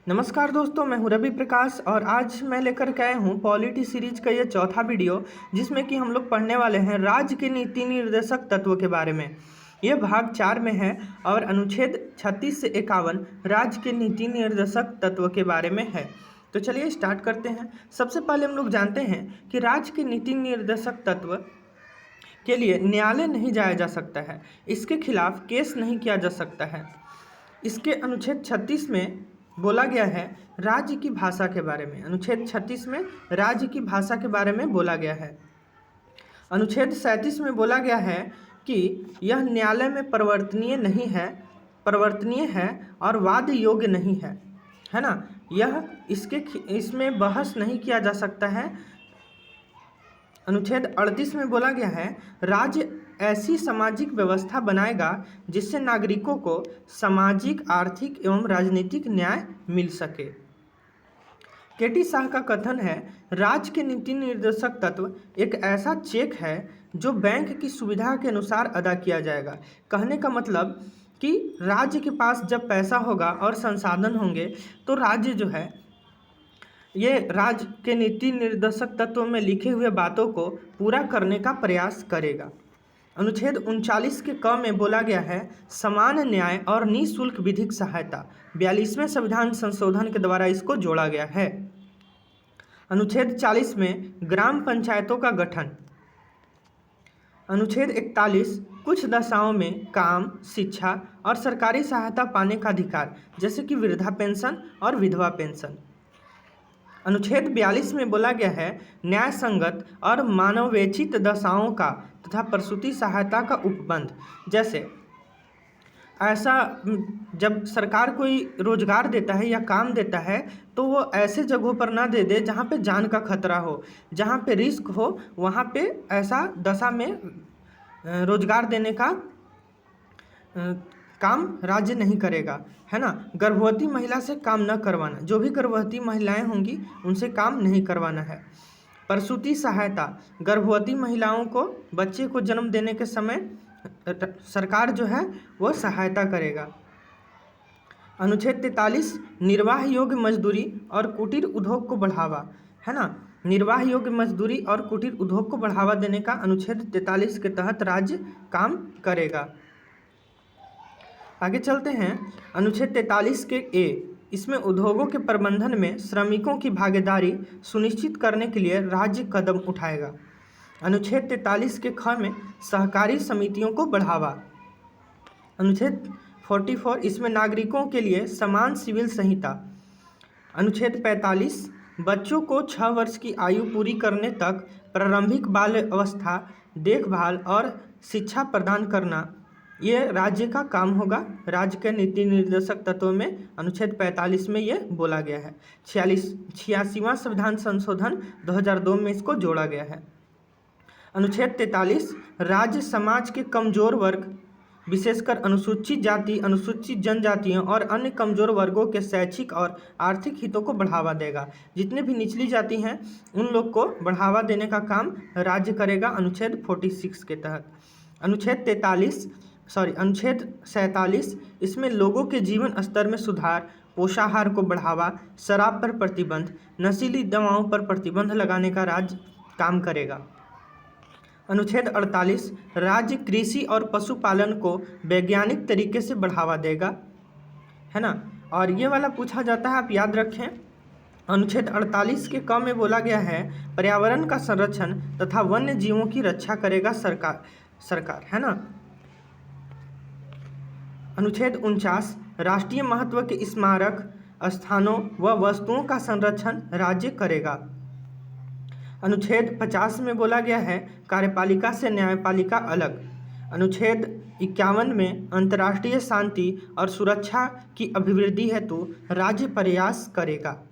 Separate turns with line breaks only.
नमस्कार दोस्तों, मैं हूं रवि प्रकाश और आज मैं लेकर के आया हूं पॉलिटी सीरीज का ये चौथा वीडियो, जिसमें कि हम लोग पढ़ने वाले हैं राज्य के नीति निर्देशक तत्व के बारे में। ये भाग 4 में है और अनुच्छेद 36 से 51 राज्य के नीति निर्देशक तत्व के बारे में है। तो चलिए स्टार्ट करते हैं। सबसे पहले हम लोग जानते हैं कि राज्य के नीति निर्देशक तत्व के लिए न्यायालय नहीं जाया जा सकता है, इसके खिलाफ केस नहीं किया जा सकता है। इसके अनुच्छेद 36 में बोला गया है राज्य की भाषा के बारे में। अनुच्छेद 36 में राज्य की भाषा के बारे में बोला गया है। अनुच्छेद 37 में बोला गया है कि यह न्यायालय में परिवर्तनीय है और वाद योग्य नहीं है ना। इसमें बहस नहीं किया जा सकता है। अनुच्छेद 38 में बोला गया है राज्य ऐसी सामाजिक व्यवस्था बनाएगा जिससे नागरिकों को सामाजिक, आर्थिक एवं राजनीतिक न्याय मिल सके। केटी शाह का कथन है राज्य के नीति निर्देशक तत्व एक ऐसा चेक है जो बैंक की सुविधा के अनुसार अदा किया जाएगा। कहने का मतलब कि राज्य के पास जब पैसा होगा और संसाधन होंगे तो राज्य जो है ये राज्य के नीति निर्देशक तत्व में लिखे हुए बातों को पूरा करने का प्रयास करेगा। अनुच्छेद 39 के क में बोला गया है समान न्याय और निःशुल्क विधिक सहायता। 42वें संविधान संशोधन के द्वारा इसको जोड़ा गया है। अनुच्छेद 40 में ग्राम पंचायतों का गठन। अनुच्छेद 41 कुछ दशाओं में काम, शिक्षा और सरकारी सहायता पाने का अधिकार, जैसे कि वृद्धा पेंशन और विधवा पेंशन। अनुच्छेद 42 में बोला गया है न्याय संगत और मानवेचित दशाओं का तथा प्रसूति सहायता का उपबंध। जैसे ऐसा जब सरकार कोई रोजगार देता है या काम देता है तो वो ऐसे जगहों पर ना दे दे जहाँ पे जान का खतरा हो, जहाँ पे रिस्क हो, वहाँ पे ऐसा दशा में रोजगार देने का काम राज्य नहीं करेगा, है ना। गर्भवती महिला से काम न करवाना, जो भी गर्भवती महिलाएं होंगी उनसे काम नहीं करवाना है। प्रसूति सहायता, गर्भवती महिलाओं को बच्चे को जन्म देने के समय सरकार जो है वो सहायता करेगा। अनुच्छेद 43 निर्वाह योग्य मजदूरी और कुटीर उद्योग को बढ़ावा, है ना। निर्वाह योग्य मजदूरी और कुटीर उद्योग को बढ़ावा देने का अनुच्छेद 43 के तहत राज्य काम करेगा। आगे चलते हैं। अनुच्छेद 43 के ए, इसमें उद्योगों के प्रबंधन में श्रमिकों की भागीदारी सुनिश्चित करने के लिए राज्य कदम उठाएगा। अनुच्छेद 43 के ख में सहकारी समितियों को बढ़ावा। अनुच्छेद 44 इसमें नागरिकों के लिए समान सिविल संहिता। अनुच्छेद 45 बच्चों को 6 वर्ष की आयु पूरी करने तक प्रारंभिक बाल अवस्था, देखभाल और शिक्षा प्रदान करना ये राज्य का काम होगा। राज्य के नीति निर्देशक तत्व में अनुच्छेद 45 में ये बोला गया है। 86वां संविधान संशोधन 2002 में इसको जोड़ा गया है। अनुच्छेद 43 राज्य समाज के कमजोर वर्ग, विशेषकर अनुसूचित जाति, अनुसूचित जनजातियों और अन्य कमजोर वर्गों के शैक्षिक और आर्थिक हितों को बढ़ावा देगा। जितने भी निचली जाति हैं उन लोग को बढ़ावा देने का काम राज्य करेगा अनुच्छेद 46 के तहत। अनुच्छेद 47 इसमें लोगों के जीवन स्तर में सुधार, पोषाहार को बढ़ावा, शराब पर प्रतिबंध, नशीली दवाओं पर प्रतिबंध लगाने का राज्य काम करेगा। अनुच्छेद 48 राज्य कृषि और पशुपालन को वैज्ञानिक तरीके से बढ़ावा देगा, है ना। और ये वाला पूछा जाता है, आप याद रखें। अनुच्छेद 48 के क में बोला गया है पर्यावरण का संरक्षण तथा वन्य जीवों की रक्षा करेगा सरकार, है ना। अनुच्छेद 49 राष्ट्रीय महत्व के स्मारक स्थानों व वस्तुओं का संरक्षण राज्य करेगा। अनुच्छेद 50 में बोला गया है कार्यपालिका से न्यायपालिका अलग। अनुच्छेद 51 में अंतर्राष्ट्रीय शांति और सुरक्षा की अभिवृद्धि हेतु राज्य प्रयास करेगा।